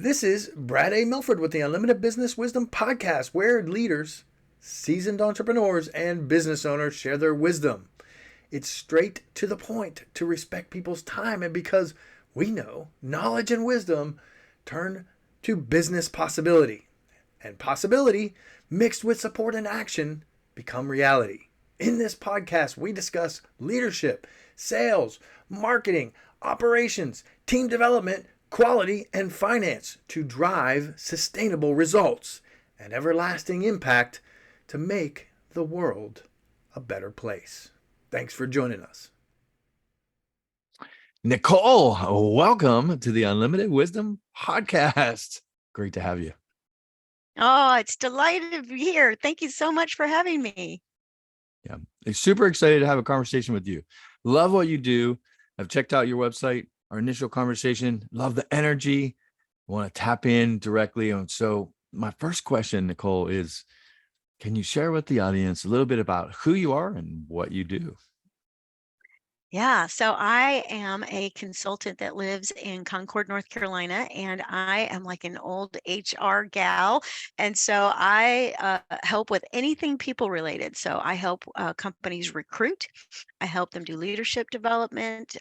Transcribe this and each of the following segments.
This is Brad A. Milford with the Unlimited Business Wisdom Podcast, where leaders, seasoned entrepreneurs, and business owners share their wisdom. It's straight to the point to respect people's time, and because we know knowledge and wisdom turn to business possibility, and possibility mixed with support and action become reality. In this podcast, we discuss leadership, sales, marketing, operations, team development, quality, and finance to drive sustainable results and everlasting impact to make the world a better place. Thanks for joining us. Nicole, welcome to the Unlimited Wisdom Podcast. Great to have you. Oh, it's delighted to be here. Thank you so much for having me. Yeah, I'm super excited to have a conversation with you. Love what you do. I've checked out your website, our initial conversation. Love the energy. Want to tap in directly. And so my first question, Nicole, is can you share with the audience a little bit about who you are and what you do? Yeah, so I am a consultant that lives in Concord, North Carolina, and I am like an old HR gal. And so I help with anything people related. So I help companies recruit. I help them do leadership development,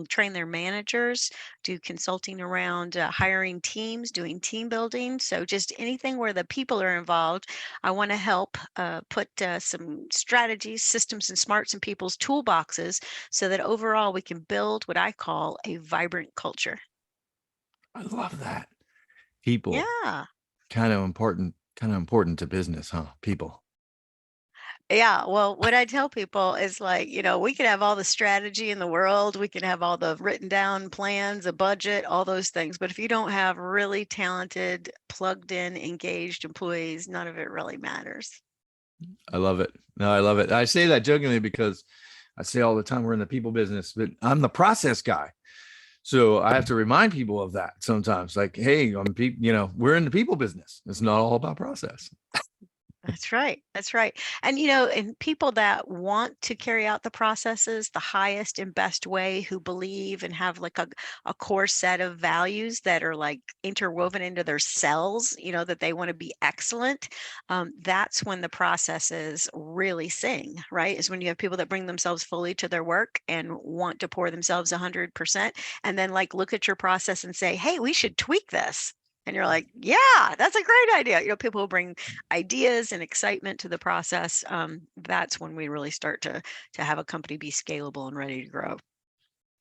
train their managers, do consulting around hiring teams, doing team building. So just anything where the people are involved, I want to help put some strategies, systems, and smarts in people's toolboxes so that overall we can build what I call a vibrant culture. I love that. People, Yeah. kind of important to business, huh? People. Yeah, well, what I tell people is like, we can have all the strategy in the world, we can have all the written down plans, a budget, all those things. But if you don't have really talented, plugged in, engaged employees, none of it really matters. I love it. No, I love it. I say that jokingly because I say all the time we're in the people business, but I'm the process guy. So I have to remind people of that sometimes. Like, hey, we're in the people business. It's not all about process. That's right. That's right. And people that want to carry out the processes the highest and best way, who believe and have like a core set of values that are like interwoven into their cells, that they want to be excellent. That's when the processes really sing, right? Is when you have people that bring themselves fully to their work and want to pour themselves 100%. And then like look at your process and say, hey, we should tweak this. And you're like, yeah, that's a great idea. People who bring ideas and excitement to the process. That's when we really start to have a company be scalable and ready to grow.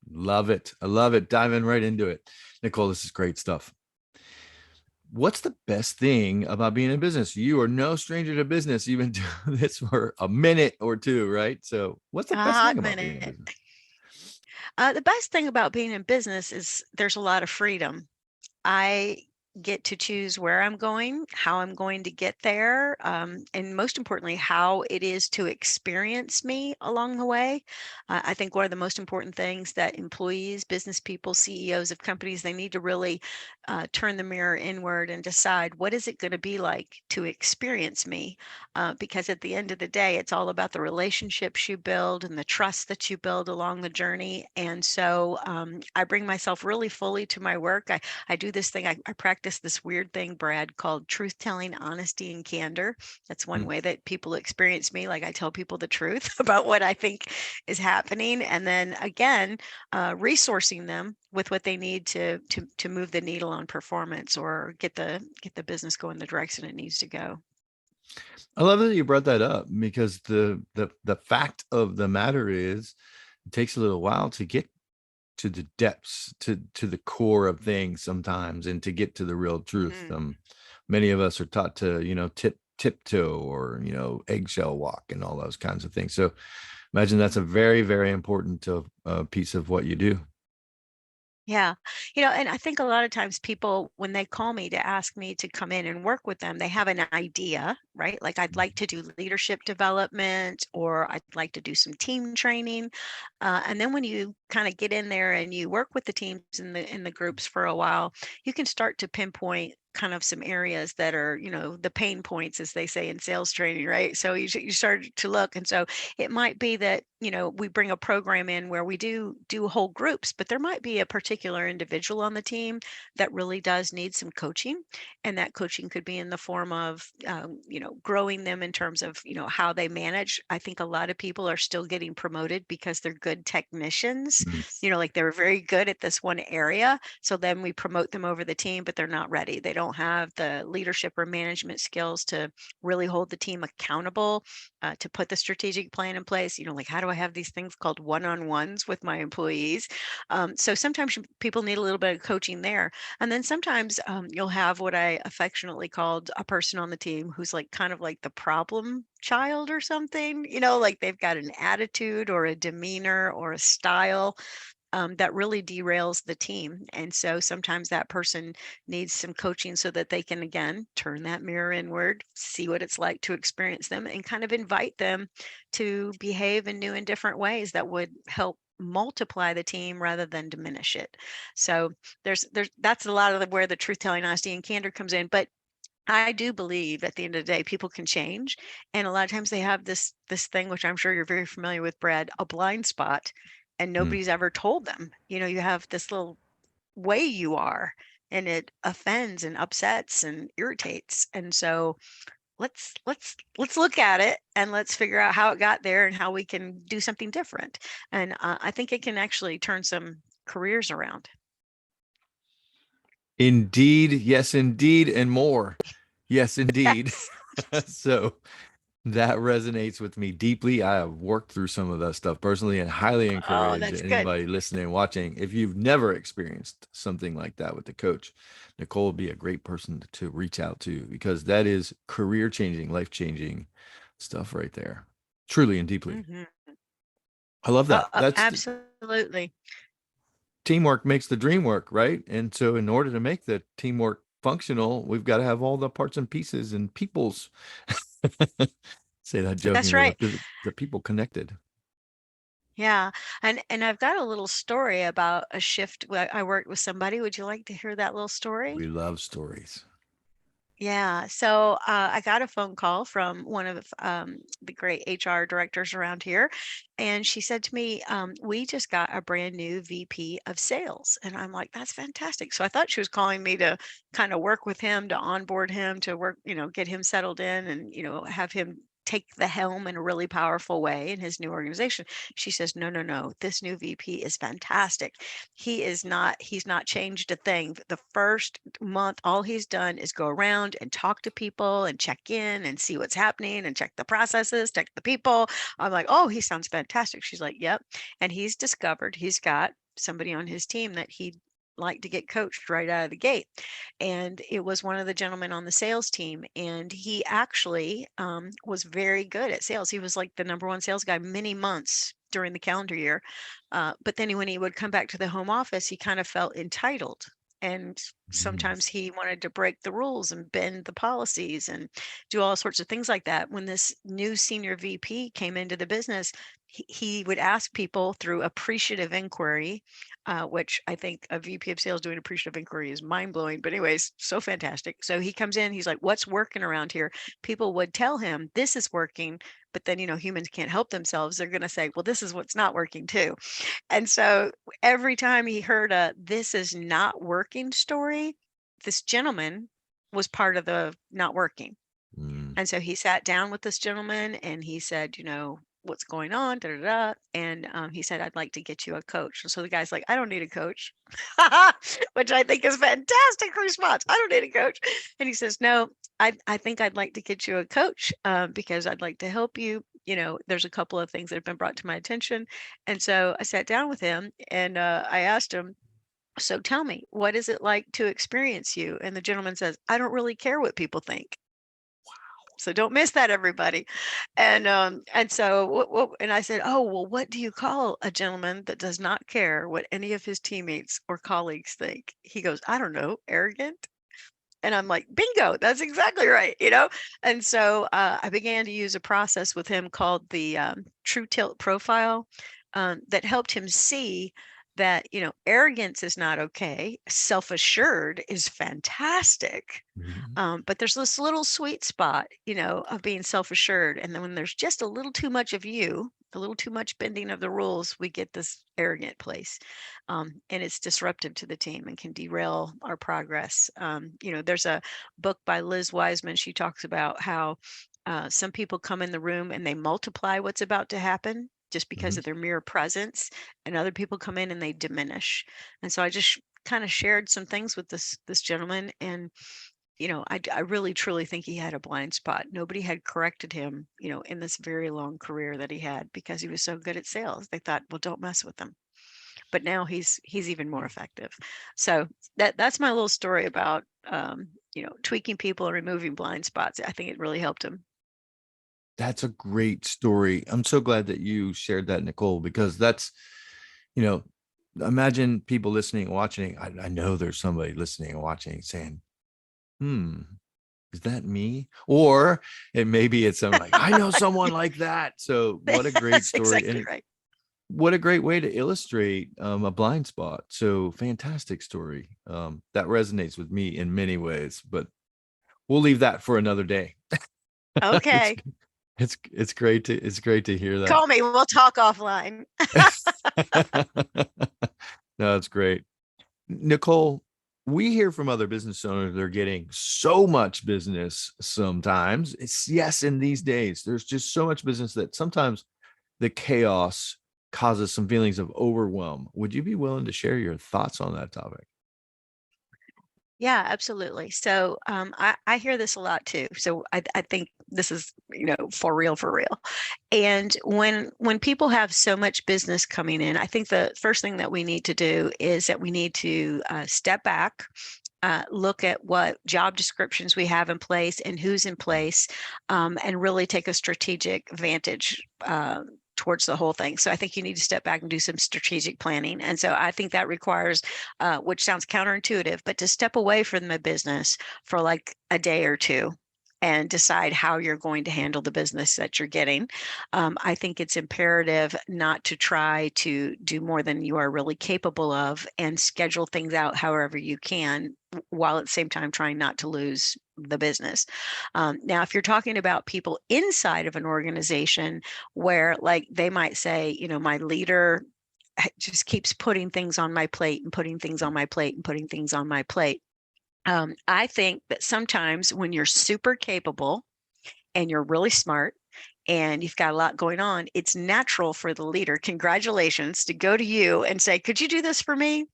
Love it. I love it. Diving right into it. Nicole, this is great stuff. What's the best thing about being in business? You are no stranger to business. You've been doing this for a minute or two, right? So what's the A best thing hot about being in minute. business? The best thing about being in business is there's a lot of freedom. I get to choose where I'm going, how I'm going to get there, and most importantly, how it is to experience me along the way. I think one of the most important things that employees, business people, CEOs of companies, they need to really turn the mirror inward and decide what is it going to be like to experience me, because at the end of the day, it's all about the relationships you build and the trust that you build along the journey. And so I bring myself really fully to my work. I do this thing, I practice this weird thing, Brad, called truth telling, honesty, and candor. That's one way that people experience me. Like I tell people the truth about what I think is happening. And then again, resourcing them with what they need to move the needle on performance or get the business going the direction it needs to go. I love that you brought that up because the fact of the matter is it takes a little while to get to the depths, to the core of things sometimes, and to get to the real truth. Many of us are taught to, tiptoe or, eggshell walk and all those kinds of things. So imagine that's a very, very important piece of what you do. Yeah. And I think a lot of times people, when they call me to ask me to come in and work with them, they have an idea, right? Like I'd like to do leadership development or I'd like to do some team training. And then when you kind of get in there and you work with the teams in the groups for a while, you can start to pinpoint kind of some areas that are, the pain points, as they say in sales training, right? So you start to look. And so it might be that, we bring a program in where we do whole groups, but there might be a particular individual on the team that really does need some coaching. And that coaching could be in the form of, growing them in terms of, how they manage. I think a lot of people are still getting promoted because they're good technicians, Mm. like they're very good at this one area. So then we promote them over the team, but they're not ready. They don't have the leadership or management skills to really hold the team accountable, to put the strategic plan in place. Like, how do I have these things called one-on-ones with my employees? So sometimes people need a little bit of coaching there. And then sometimes you'll have what I affectionately called a person on the team who's like kind of like the problem child or something, like they've got an attitude or a demeanor or a style that really derails the team. And so sometimes that person needs some coaching so that they can, again, turn that mirror inward, see what it's like to experience them, and kind of invite them to behave in new and different ways that would help multiply the team rather than diminish it. So there's that's a lot of where the truth telling, honesty, and candor comes in. But I do believe at the end of the day, people can change. And a lot of times they have this thing, which I'm sure you're very familiar with, Brad, a blind spot, and Mm. nobody's ever told them, you have this little way you are, and it offends and upsets and irritates. And so let's look at it and let's figure out how it got there and how we can do something different. And I think it can actually turn some careers around. Indeed, yes, indeed, and more. Yes, indeed. Yes. So that resonates with me deeply. I have worked through some of that stuff personally and highly Oh, encourage that's good. anybody listening and watching. If you've never experienced something like that with the coach, Nicole would be a great person to reach out to, because that is career changing, life changing stuff right there. Truly and deeply. Hmm. I love Oh, that. That's absolutely. teamwork makes the dream work, right? And so in order to make the teamwork functional, we've got to have all the parts and pieces and peoples. Say that That's jokingly, right. but the people connected. Yeah. And I've got a little story about a shift where I worked with somebody. Would you like to hear that little story? We love stories. Yeah. So I got a phone call from one of the great HR directors around here. And she said to me, we just got a brand new VP of sales. And I'm like, that's fantastic. So I thought she was calling me to kind of work with him, to onboard him, to work, get him settled in and, have him take the helm in a really powerful way in his new organization. She says, no, no, no, this new VP is fantastic. He's not changed a thing. The first month, all he's done is go around and talk to people and check in and see what's happening and check the processes, check the people. I'm like, oh, he sounds fantastic. She's like, yep. And he's discovered he's got somebody on his team that he'd like to get coached right out of the gate. And it was one of the gentlemen on the sales team. And he actually was very good at sales. He was like the number one sales guy many months during the calendar year. But then when he would come back to the home office, he kind of felt entitled. And Mm. sometimes he wanted to break the rules and bend the policies and do all sorts of things like that. When this new senior VP came into the business, he would ask people through appreciative inquiry, which I think a VP of sales doing appreciative inquiry is mind blowing. But, anyways, so fantastic. So he comes in, he's like, what's working around here? People would tell him this is working. But then, humans can't help themselves. They're going to say, well, this is what's not working too. And so every time he heard a this is not working story, this gentleman was part of the not working. Mm. And so he sat down with this gentleman and he said, what's going on? Da, da, da. And he said, I'd like to get you a coach. And so the guy's like, I don't need a coach, which I think is fantastic response. I don't need a coach. And he says, no, I think I'd like to get you a coach because I'd like to help you. There's a couple of things that have been brought to my attention. And so I sat down with him and I asked him, so tell me, what is it like to experience you? And the gentleman says, I don't really care what people think. So don't miss that, everybody. And so and I said, oh, well, what do you call a gentleman that does not care what any of his teammates or colleagues think? He goes, I don't know, arrogant. And I'm like, bingo, that's exactly right. And so I began to use a process with him called the True Tilt Profile that helped him see that, arrogance is not okay. Self-assured is fantastic. But there's this little sweet spot, of being self-assured. And then when there's just a little too much of you, a little too much bending of the rules, we get this arrogant place. And it's disruptive to the team and can derail our progress. There's a book by Liz Wiseman. She talks about how some people come in the room and they multiply what's about to happen just because of their mere presence, and other people come in and they diminish. And so I just kind of shared some things with this gentleman, and I really truly think he had a blind spot. Nobody had corrected him, in this very long career that he had, because he was so good at sales. They thought, well, don't mess with him. But now he's even more effective. So that's my little story about tweaking people and removing blind spots. I think it really helped him. That's a great story. I'm so glad that you shared that, Nicole, because that's, imagine people listening and watching. I know there's somebody listening and watching saying, is that me? Or maybe it's someone like, I know someone like that. So what a great story. Exactly right. What a great way to illustrate a blind spot. So fantastic story. That resonates with me in many ways, but we'll leave that for another day. Okay. It's great to hear that. Call me. We'll talk offline. No, it's great. Nicole, we hear from other business owners, they're getting so much business sometimes. Yes, in these days, there's just so much business that sometimes the chaos causes some feelings of overwhelm. Would you be willing to share your thoughts on that topic? Yeah, absolutely. So I hear this a lot too. So I think this is, for real, for real. And when people have so much business coming in, I think the first thing that we need to do is that we need to step back, look at what job descriptions we have in place and who's in place, and really take a strategic vantage towards the whole thing. So I think you need to step back and do some strategic planning. And so I think that requires, which sounds counterintuitive, but to step away from the business for like a day or two and decide how you're going to handle the business that you're getting. I think it's imperative not to try to do more than you are really capable of, and schedule things out however you can, while at the same time trying not to lose the business. Now, if you're talking about people inside of an organization where, like, they might say, my leader just keeps putting things on my plate and putting things on my plate and putting things on my plate. I think that sometimes when you're super capable and you're really smart and you've got a lot going on, it's natural for the leader, congratulations, to go to you and say, could you do this for me?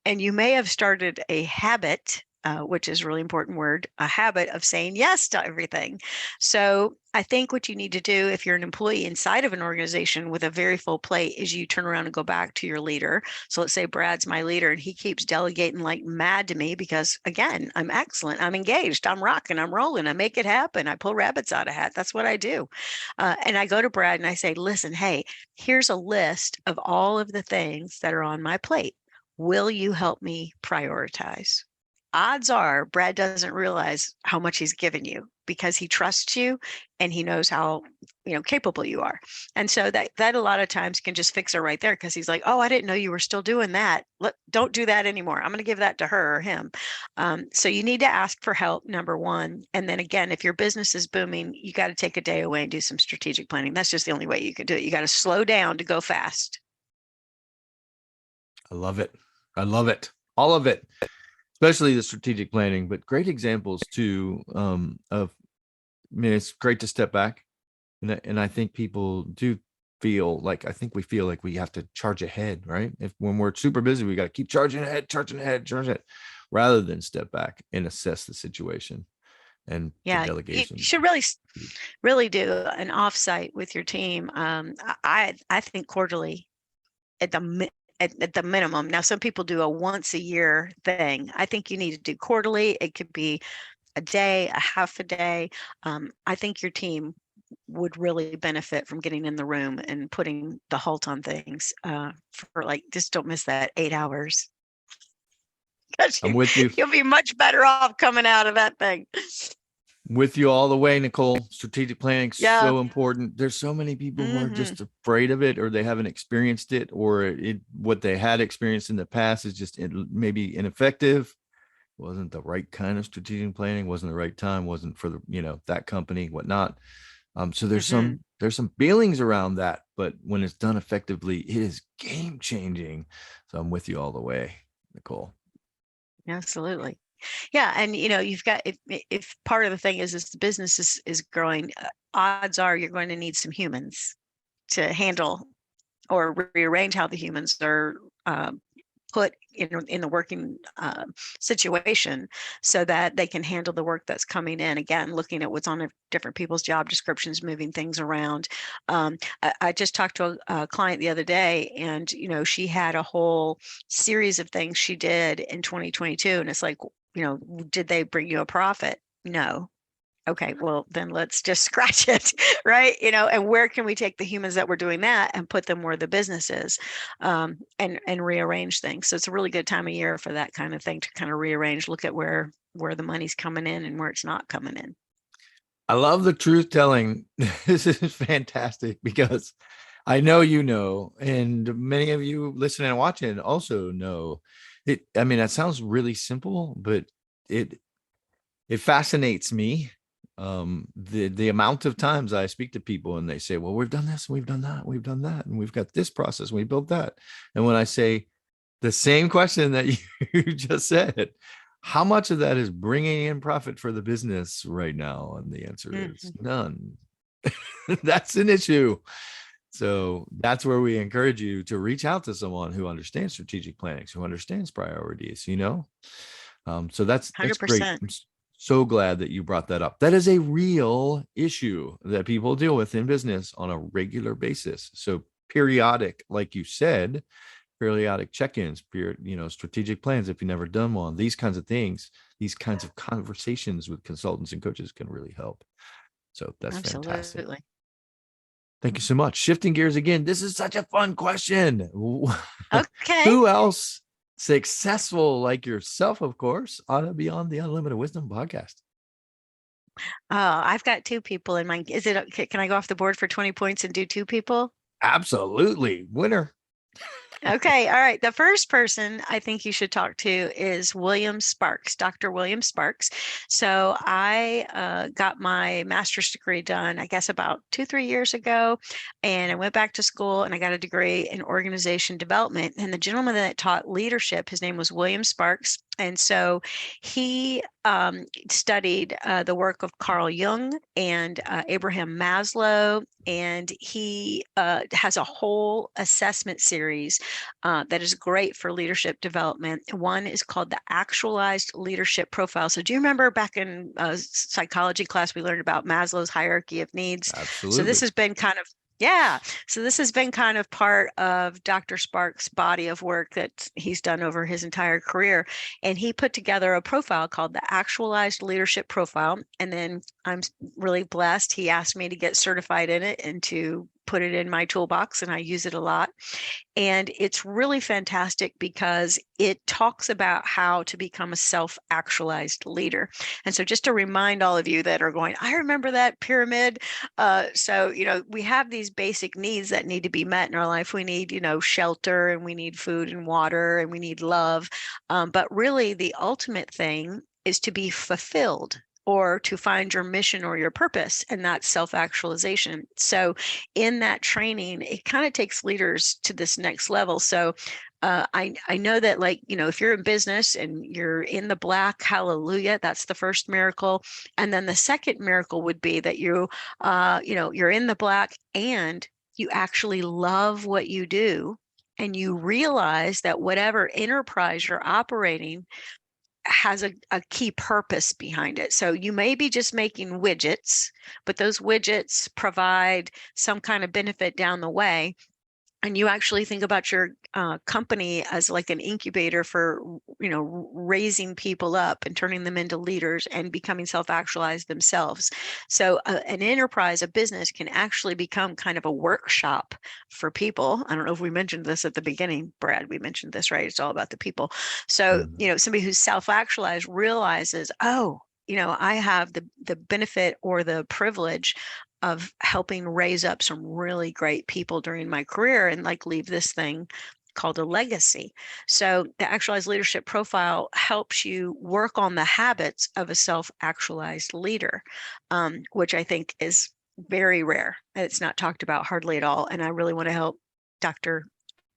And you may have started a habit, which is a really important word, a habit of saying yes to everything. So I think what you need to do if you're an employee inside of an organization with a very full plate is you turn around and go back to your leader. So let's say Brad's my leader and he keeps delegating like mad to me because, again, I'm excellent, I'm engaged, I'm rocking, I'm rolling, I make it happen, I pull rabbits out of hat. That's what I do. And I go to Brad and I say, listen, hey, here's a list of all of the things that are on my plate. Will you help me prioritize? Odds are Brad doesn't realize how much he's given you because he trusts you and he knows how, capable you are. And so that a lot of times can just fix it right there, because he's like, oh, I didn't know you were still doing that. Don't do that anymore. I'm going to give that to her or him. So you need to ask for help, number one. And then again, if your business is booming, you got to take a day away and do some strategic planning. That's just the only way you can do it. You got to slow down to go fast. I love it. I love it. All of it, especially the strategic planning, but great examples too. It's great to step back. And I think people do feel like, we feel like we have to charge ahead, right? When we're super busy, we got to keep charging ahead, rather than step back and assess the situation and the Yeah, delegation. you should really do an offsite with your team. I think quarterly at the minimum. Now, some people do a once a year thing. I think you need to do quarterly. It could be a day, a half a day. I think your team would really benefit from getting in the room and putting the halt on things, for like, just don't miss that 8 hours. I'm with you. You'll be much better off coming out of that thing. With you all the way, Nicole. Strategic planning Yeah. so important. There's so many people who are Hmm. just afraid of it, or they haven't experienced it, or what they had experienced in the past is just maybe ineffective. Wasn't the right kind of strategic planning. Wasn't the right time. Wasn't for the that company, whatnot. So Hmm. there's some feelings around that, but when it's done effectively, it is game changing. So I'm with you all the way, Nicole. Absolutely. Yeah, and you've got, if part of the thing is the business is growing, odds are you're going to need some humans to handle or rearrange how the humans are put in the working situation, so that they can handle the work that's coming in. Again, looking at what's on different people's job descriptions, moving things around. I just talked to a client the other day, and she had a whole series of things she did in 2022, and it's like, did they bring you a profit? No. Okay, well then let's just scratch it, right? And where can we take the humans that were doing that and put them where the business is, and rearrange things. So it's a really good time of year for that kind of thing, to kind of rearrange, look at where the money's coming in and where it's not coming in. I love the truth telling. This is fantastic because I know and many of you listening and watching also know it. I mean, that sounds really simple, but it it fascinates me. The amount of times I speak to people and they say, well, we've done this, we've done that, we've done that, and we've got this process, we built that. And when I say the same question that you just said, how much of that is bringing in profit for the business right now? And the answer is Mhm. none. That's an issue. So that's where we encourage you to reach out to someone who understands strategic planning, who understands priorities, so that's great. 100%. I'm so glad that you brought that up. That is a real issue that people deal with in business on a regular basis. So periodic, like you said, periodic check-ins, strategic plans. If you've never done one, these kinds of things, these kinds of conversations with consultants and coaches can really help. So that's fantastic. Absolutely. Thank you so much. Shifting gears again. This is such a fun question. Okay. Who else successful like yourself, of course, ought to be on the Unlimited Wisdom podcast? I've got two people in mind. Is it okay? Can I go off the board for 20 points and do two people? Absolutely. Winner. Okay, all right. The first person I think you should talk to is William Sparks, Dr. William Sparks. So I got my master's degree done, I guess, about 2, 3 years ago. And I went back to school and I got a degree in organization development. And the gentleman that taught leadership, his name was William Sparks. And so he studied the work of Carl Jung and Abraham Maslow. And he has a whole assessment series that is great for leadership development. One is called the Actualized Leadership Profile. So do you remember back in psychology class, we learned about Maslow's hierarchy of needs? So this Absolutely. has been kind of yeah. So this has been kind of part of Dr. Sparks' body of work that he's done over his entire career. And he put together a profile called the Actualized Leadership Profile. And then I'm really blessed. He asked me to get certified in it and to put it in my toolbox, and I use it a lot. And it's really fantastic because it talks about how to become a self-actualized leader. And so just to remind all of you that are going, I remember that pyramid. So, we have these basic needs that need to be met in our life. We need, shelter, and we need food and water, and we need love. But really the ultimate thing is to be fulfilled, or to find your mission or your purpose, and that's self-actualization. So in that training, it kind of takes leaders to this next level. So I know that, like, if you're in business and you're in the black, hallelujah, that's the first miracle. And then the second miracle would be that you're in the black and you actually love what you do. And you realize that whatever enterprise you're operating has a key purpose behind it. So you may be just making widgets, but those widgets provide some kind of benefit down the way. And you actually think about your company as like an incubator for, raising people up and turning them into leaders and becoming self-actualized themselves. So an enterprise, a business, can actually become kind of a workshop for people. I don't know if we mentioned this at the beginning, Brad, we mentioned this, right? It's all about the people. So, Mhm. somebody who's self-actualized realizes, oh, I have the benefit or the privilege of helping raise up some really great people during my career and like leave this thing called a legacy. So the actualized leadership profile helps you work on the habits of a self-actualized leader, which I think is very rare. It's not talked about hardly at all. And I really want to help Dr.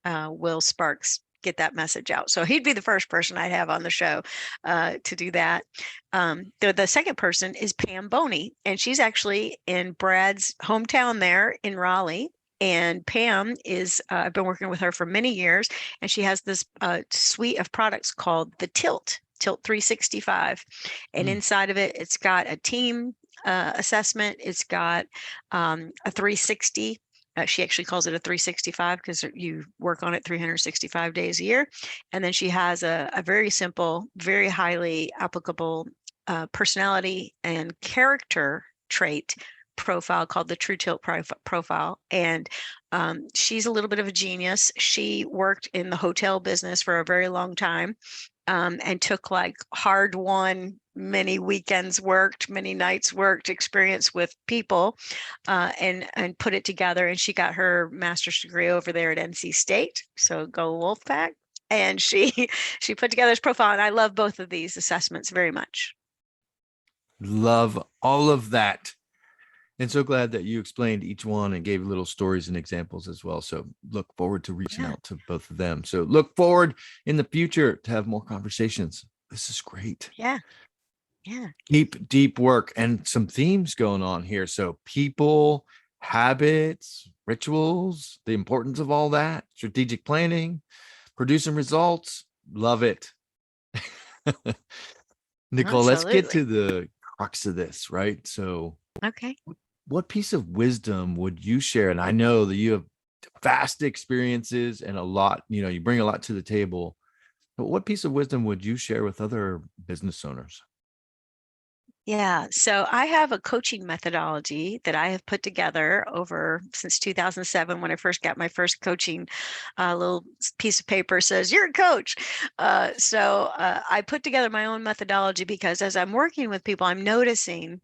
Will Sparks get that message out. So he'd be the first person I'd have on the show to do that. The second person is Pam Boney, and she's actually in Brad's hometown there in Raleigh. And Pam is, I've been working with her for many years, and she has this suite of products called the Tilt 365. And inside of it, it's got a team assessment. It's got a 360. She actually calls it a 365 because you work on it 365 days a year. And then she has a very simple, very highly applicable personality and character trait profile called the True Tilt profile. And she's a little bit of a genius. She worked in the hotel business for a very long time. And took like hard won, many weekends worked, many nights worked experience with people and put it together. And she got her master's degree over there at NC State. So go Wolfpack. And she put together this profile. And I love both of these assessments very much. Love all of that. And so glad that you explained each one and gave little stories and examples as well. So look forward to reaching out to both of them. So look forward in the future to have more conversations. This is great. Yeah. Yeah. Deep work and some themes going on here. So people, habits, rituals, the importance of all that, strategic planning, producing results. Love it. Nicole, let's get to the crux of this, right? So, okay. What piece of wisdom would you share? And I know that you have vast experiences and a lot, you bring a lot to the table, but what piece of wisdom would you share with other business owners? Yeah, so I have a coaching methodology that I have put together since 2007 when I first got my first coaching little piece of paper says, "You're a coach." So I put together my own methodology because as I'm working with people, I'm noticing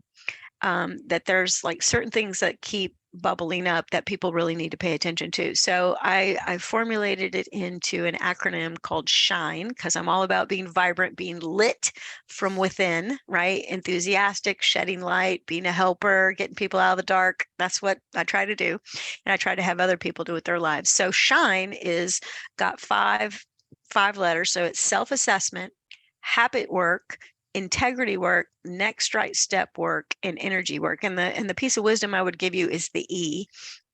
that there's like certain things that keep bubbling up that people really need to pay attention to. So I formulated it into an acronym called SHINE because I'm all about being vibrant, being lit from within, right? Enthusiastic, shedding light, being a helper, getting people out of the dark. That's what I try to do. And I try to have other people do with their lives. So SHINE is got five letters. So it's self-assessment, habit work, integrity work, next right step work, and energy work. And the piece of wisdom I would give you is the E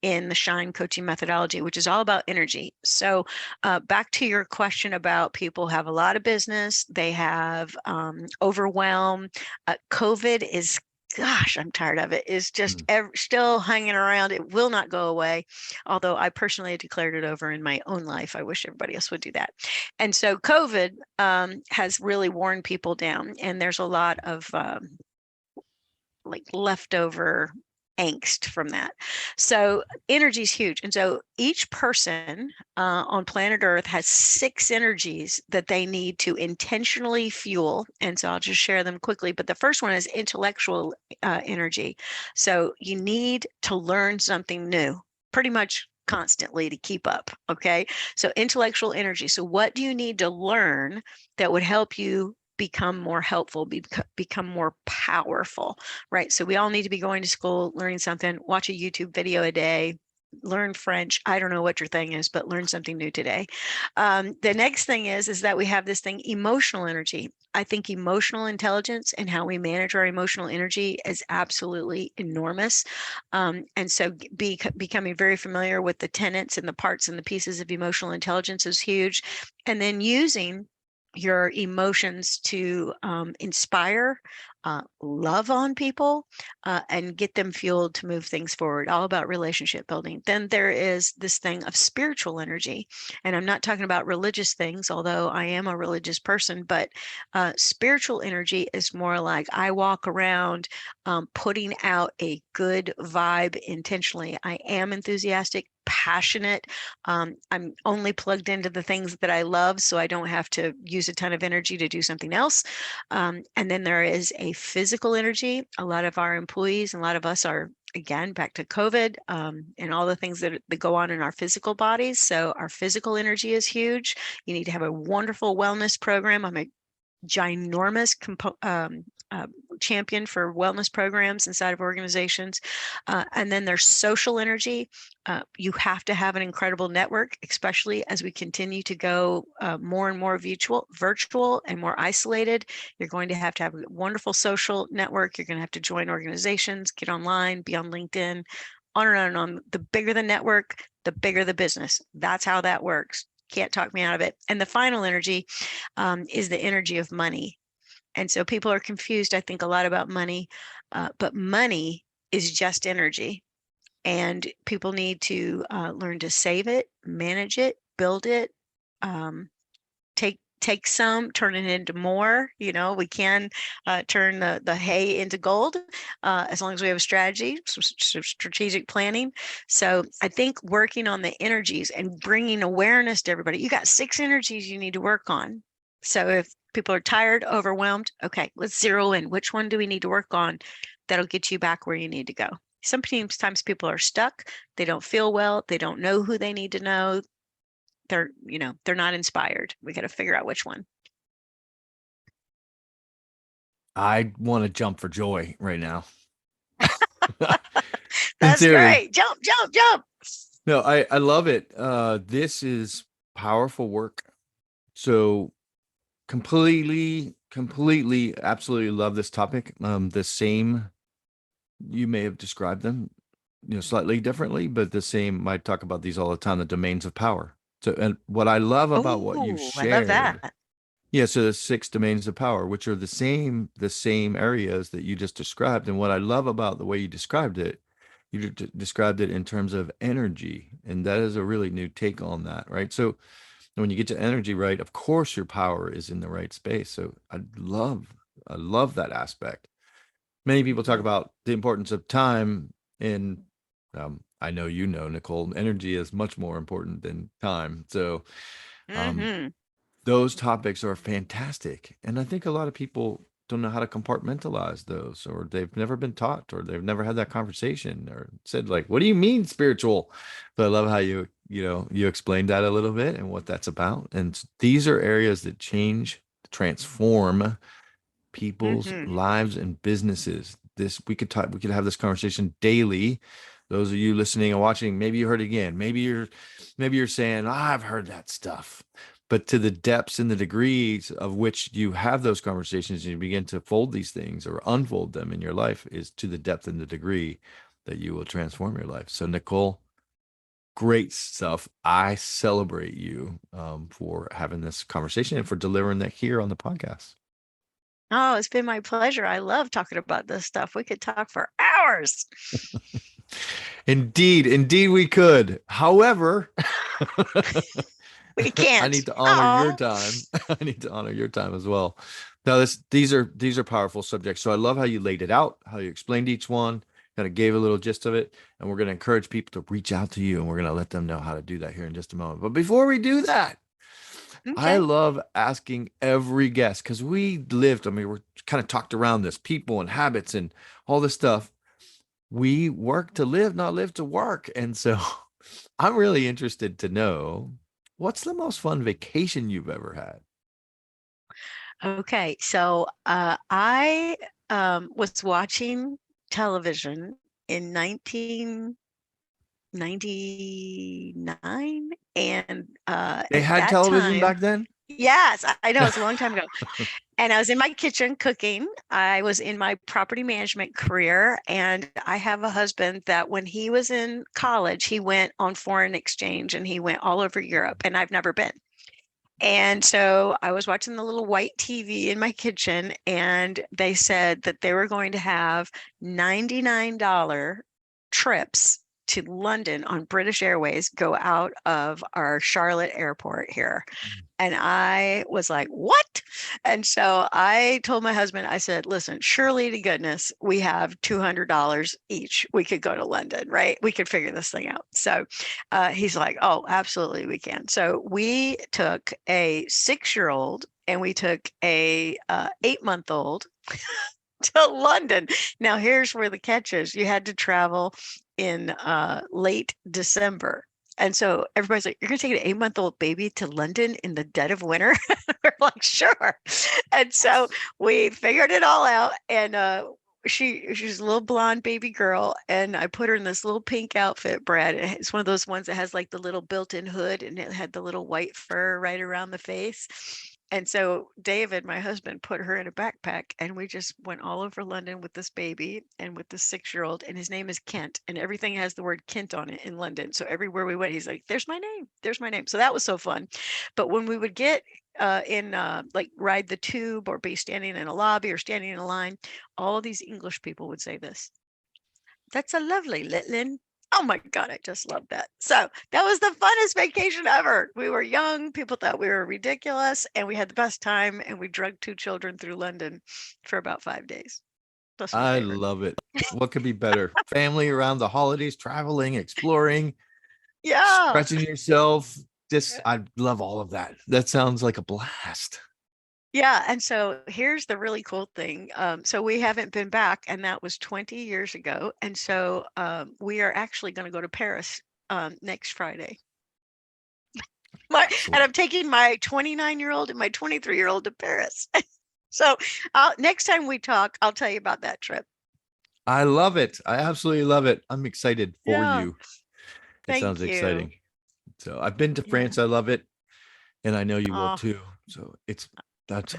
in the SHINE coaching methodology, which is all about energy. So back to your question about people have a lot of business, they have overwhelm. COVID is, gosh, I'm tired of it, is just still hanging around. It will not go away. Although I personally declared it over in my own life. I wish everybody else would do that. And so COVID has really worn people down. And there's a lot of like leftover angst from that. So energy is huge. And so each person on planet Earth has 6 energies that they need to intentionally fuel. And so I'll just share them quickly. But the first one is intellectual energy. So you need to learn something new pretty much constantly to keep up. Okay. So intellectual energy. So what do you need to learn that would help you become more helpful, become more powerful, right? So we all need to be going to school, learning something, watch a YouTube video a day, learn French. I don't know what your thing is, but learn something new today. The next thing is that we have this thing, emotional energy. I think emotional intelligence and how we manage our emotional energy is absolutely enormous. And so becoming very familiar with the tenets and the parts and the pieces of emotional intelligence is huge. And then using your emotions to inspire, love on people, and get them fueled to move things forward, all about relationship building. Then there is this thing of spiritual energy. And I'm not talking about religious things, although I am a religious person, but spiritual energy is more like I walk around putting out a good vibe intentionally. I am enthusiastic, passionate. I'm only plugged into the things that I love, so I don't have to use a ton of energy to do something else. And then there is a physical energy. A lot of our employees and a lot of us are, again, back to COVID, and all the things that go on in our physical bodies. So our physical energy is huge. You need to have a wonderful wellness program. I'm a ginormous champion for wellness programs inside of organizations. And then there's social energy. You have to have an incredible network, especially as we continue to go more and more virtual and more isolated. You're going to have a wonderful social network. You're going to have to join organizations, get online, be on LinkedIn, on and on and on. The bigger the network, the bigger the business. That's how that works. Can't talk me out of it. And the final energy is the energy of money. And so people are confused, I think, a lot about money, but money is just energy. And people need to learn to save it, manage it, build it, take some, turn it into more. You know, we can turn the hay into gold as long as we have a strategy, some strategic planning. So I think working on the energies and bringing awareness to everybody, you got 6 energies you need to work on. So if people are tired, overwhelmed, okay, let's zero in. Which one do we need to work on that'll get you back where you need to go? Sometimes people are stuck. They don't feel well. They don't know who they need to know. They're not inspired. We got to figure out which one. I want to jump for joy right now. That's Sincerely. great. Jump, jump, jump. No, I love it. This is powerful work. So completely, absolutely love this topic. The same, you may have described them, slightly differently, but the same. I talk about these all the time, the domains of power. So, and what I love about what you I love shared, that. yeah, so the 6 domains of power, which are the same areas that you just described. And what I love about the way you described it, you described it in terms of energy, and that is a really new take on that, right? So when you get to energy, right, of course your power is in the right space. So I love that aspect. Many people talk about the importance of time, and I know, Nicole, energy is much more important than time. So those topics are fantastic. And I think a lot of people don't know how to compartmentalize those, or they've never been taught, or they've never had that conversation, or said, like, what do you mean spiritual? But I love how you explained that a little bit and what that's about. And these are areas that transform people's lives and businesses. We could have this conversation daily. Those of you listening and watching, maybe you heard it again. Maybe you're saying, I've heard that stuff. But to the depths and the degrees of which you have those conversations and you begin to fold these things or unfold them in your life is to the depth and the degree that you will transform your life. So Nicole, great stuff. I celebrate you for having this conversation and for delivering that here on the podcast. Oh, it's been my pleasure. I love talking about this stuff. We could talk for hours. Indeed we could. However, we can't. I need to honor your time. I need to honor your time as well. Now, these are powerful subjects. So I love how you laid it out, how you explained each one, kind of gave a little gist of it, and we're going to encourage people to reach out to you, and we're going to let them know how to do that here in just a moment. But before we do that, I love asking every guest, because we're kind of talked around this, people and habits and all this stuff. We work to live, not live to work. And so I'm really interested to know, what's the most fun vacation you've ever had? Okay, so I was watching television in 1999, and They at had that television time, back then? yes, I know, it's a long time ago. And I was in my kitchen cooking. I was in my property management career, and I have a husband that when he was in college, he went on foreign exchange and he went all over Europe, and I've never been. And so I was watching the little white TV in my kitchen, and they said that they were going to have $99 trips to London on British Airways, go out of our Charlotte airport here. And I was like, what? And so I told my husband, I said, listen, surely to goodness, we have $200 each. We could go to London, right? We could figure this thing out. So he's like, oh, absolutely, we can. So we took a 6-year-old and we took a 8-month-old to London. Now, here's where the catch is. You had to travel in late December. And so everybody's like, you're going to take an 8-month-old baby to London in the dead of winter? We're like, sure. And so we figured it all out. And she's a little blonde baby girl. And I put her in this little pink outfit, Brad. It's one of those ones that has like the little built-in hood and it had the little white fur right around the face. And so David, my husband, put her in a backpack and we just went all over London with this baby and with this 6-year-old, and his name is Kent, and everything has the word Kent on it in London. So everywhere we went, he's like, there's my name. There's my name. So that was so fun. But when we would get like ride the tube or be standing in a lobby or standing in a line, all of these English people would say this. That's a lovely Litlin. Oh my God, I just love that. So that was the funnest vacation ever. We were young, people thought we were ridiculous, and we had the best time. And we drugged 2 children through London for about 5 days. That's my I favorite. love it. What could be better? Family around the holidays, traveling, exploring, Yeah. stretching yourself. Just, I love all of that. That sounds like a blast. Yeah. And so here's the really cool thing. So we haven't been back, and that was 20 years ago. And so we are actually going to go to Paris next Friday. And I'm taking my 29-year-old and my 23-year-old to Paris. So next time we talk, I'll tell you about that trip. I love it. I absolutely love it. I'm excited for Yeah. you. It Thank sounds you. exciting. So I've been to France. I love it. And I know you will too. So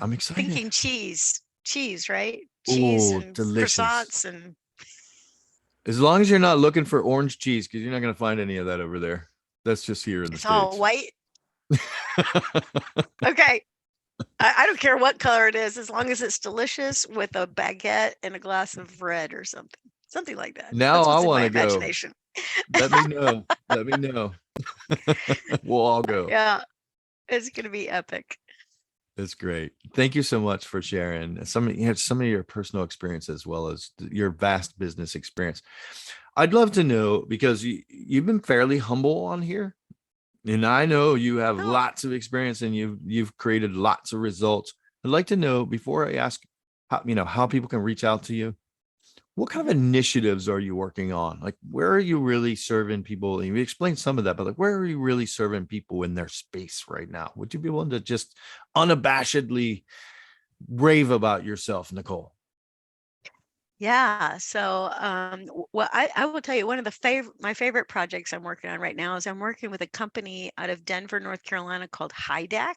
I'm excited. Thinking cheese, right? Cheese Oh, and delicious. croissants and. As long as you're not looking for orange cheese, because you're not going to find any of that over there. That's just here in the It's States. all white. Okay. I don't care what color it is, as long as it's delicious with a baguette and a glass of red or something. Something like that. Now I want to go. Imagination. Let me know. Let me know. We'll all go. Yeah. It's going to be epic. That's great. Thank you so much for sharing some of your personal experience as well as your vast business experience. I'd love to know, because you've been fairly humble on here, and I know you have lots of experience and you've created lots of results. I'd like to know, before I ask how people can reach out to you, what kind of initiatives are you working on? Like, where are you really serving people? And you explained some of that, but like, where are you really serving people in their space right now? Would you be willing to just unabashedly rave about yourself, Nicole? Yeah. So, well, I will tell you, one of my favorite projects I'm working on right now is I'm working with a company out of Denver, North Carolina called 𝐻IDAC,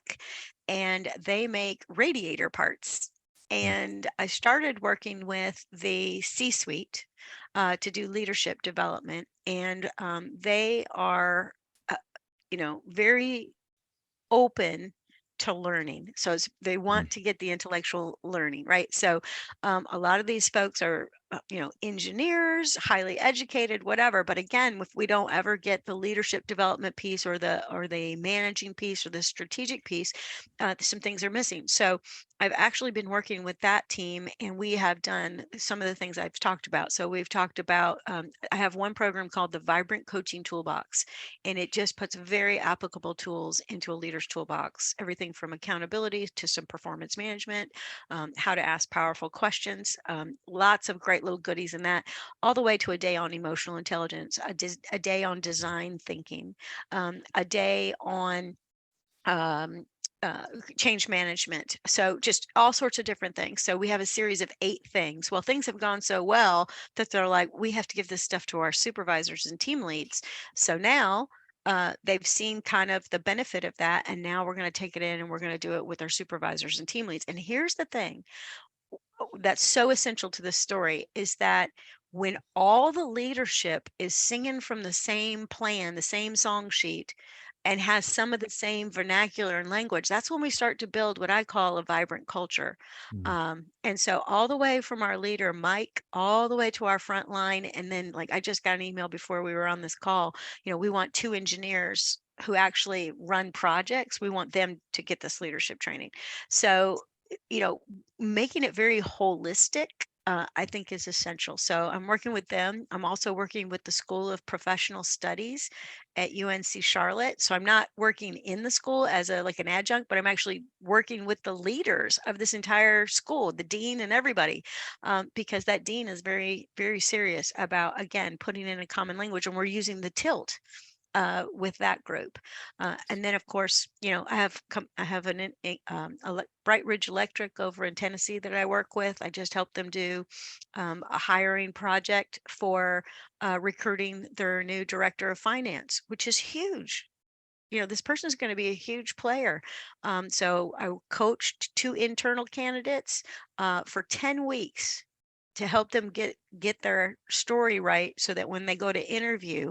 and they make radiator parts. And I started working with the C-suite to do leadership development, and they are, very open to learning. So they want to get the intellectual learning, right? So a lot of these folks are, engineers, highly educated, whatever. But again, if we don't ever get the leadership development piece or the managing piece or the strategic piece, some things are missing. So I've actually been working with that team, and we have done some of the things I've talked about. So we've talked about, I have one program called the Vibrant Coaching Toolbox, and it just puts very applicable tools into a leader's toolbox, everything from accountability to some performance management, how to ask powerful questions, lots of great little goodies in that, all the way to a day on emotional intelligence, a day on design thinking, a day on change management. So just all sorts of different things. So we have a series of 8 things. Well, things have gone so well that they're like, we have to give this stuff to our supervisors and team leads. So now they've seen kind of the benefit of that. And now we're going to take it in and we're going to do it with our supervisors and team leads. And here's the thing that's so essential to this story is that when all the leadership is singing from the same plan, the same song sheet, and has some of the same vernacular and language, that's when we start to build what I call a vibrant culture. Mm. And so all the way from our leader, Mike, all the way to our front line. And then like I just got an email before we were on this call, we want 2 engineers who actually run projects. We want them to get this leadership training. So, you know, making it very holistic, I think is essential. So I'm working with them. I'm also working with the School of Professional Studies at UNC Charlotte. So I'm not working in the school as like an adjunct, but I'm actually working with the leaders of this entire school, the dean and everybody, because that dean is very, very serious about, again, putting in a common language, and we're using the tilt with that group. And then, of course, I have Bright Ridge Electric over in Tennessee that I work with. I just helped them do a hiring project for recruiting their new director of finance, which is huge. This person is going to be a huge player. So I coached 2 internal candidates for 10 weeks to help them get their story right, so that when they go to interview,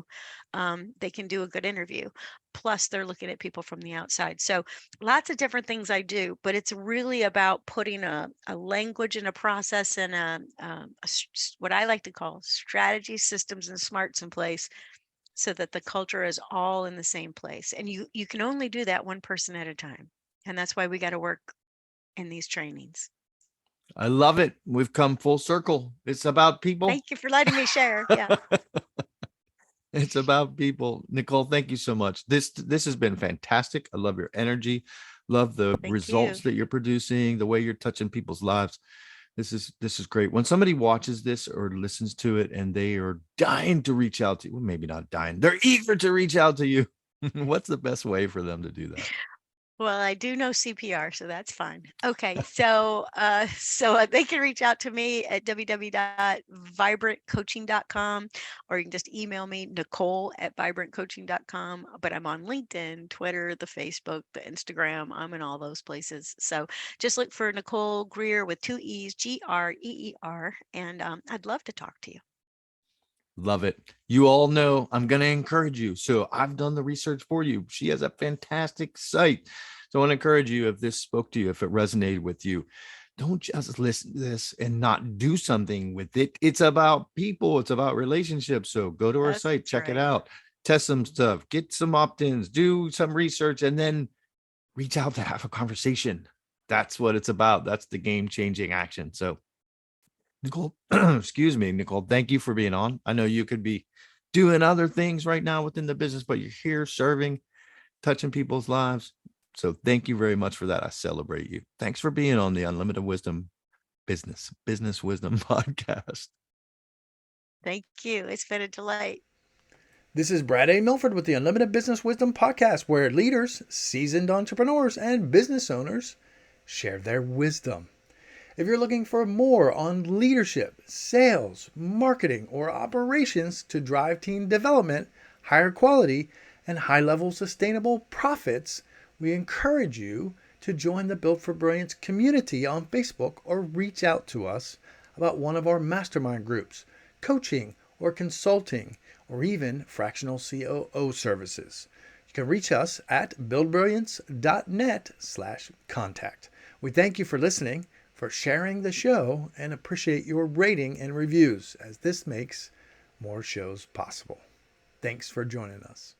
they can do a good interview. Plus, they're looking at people from the outside. So lots of different things I do, but it's really about putting a language and a process and what I like to call strategy, systems, and smarts in place, so that the culture is all in the same place. And you can only do that one person at a time. And that's why we got to work in these trainings. I love it. We've come full circle. It's about people. Thank you for letting me share. Yeah. It's about people. Nicole, thank you so much. This has been fantastic. I love your energy. Love the Thank results you. that you're producing, the way you're touching people's lives. This is great. When somebody watches this or listens to it and they are dying to reach out to you, well, maybe not dying, they're eager to reach out to you. What's the best way for them to do that? Well, I do know CPR, so that's fine. Okay, so they can reach out to me at www.vibrantcoaching.com, or you can just email me, Nicole@vibrantcoaching.com. But I'm on LinkedIn, Twitter, the Facebook, the Instagram. I'm in all those places. So just look for Nicole Greer with 2 E's, Greer, and I'd love to talk to you. Love it. You all know I'm going to encourage you. So I've done the research for you. She has a fantastic site. So I want to encourage you, if this spoke to you, if it resonated with you, don't just listen to this and not do something with it. It's about people. It's about relationships. So go to our That's site, check it right. out, test some stuff, get some opt-ins, do some research, and then reach out to have a conversation. That's what it's about. That's the game-changing action. So Nicole, excuse me, Nicole, thank you for being on. I know you could be doing other things right now within the business, but you're here serving, touching people's lives. So thank you very much for that. I celebrate you. Thanks for being on the Unlimited Wisdom Business Wisdom podcast. Thank you. It's been a delight. This is Brad A. Milford with the Unlimited Business Wisdom podcast, where leaders, seasoned entrepreneurs, and business owners share their wisdom. If you're looking for more on leadership, sales, marketing, or operations to drive team development, higher quality, and high-level sustainable profits, we encourage you to join the Built for Brilliance community on Facebook, or reach out to us about one of our mastermind groups, coaching or consulting, or even fractional COO services. You can reach us at buildbrilliance.net/contact. We thank you for listening, for sharing the show, and appreciate your rating and reviews, as this makes more shows possible. Thanks for joining us.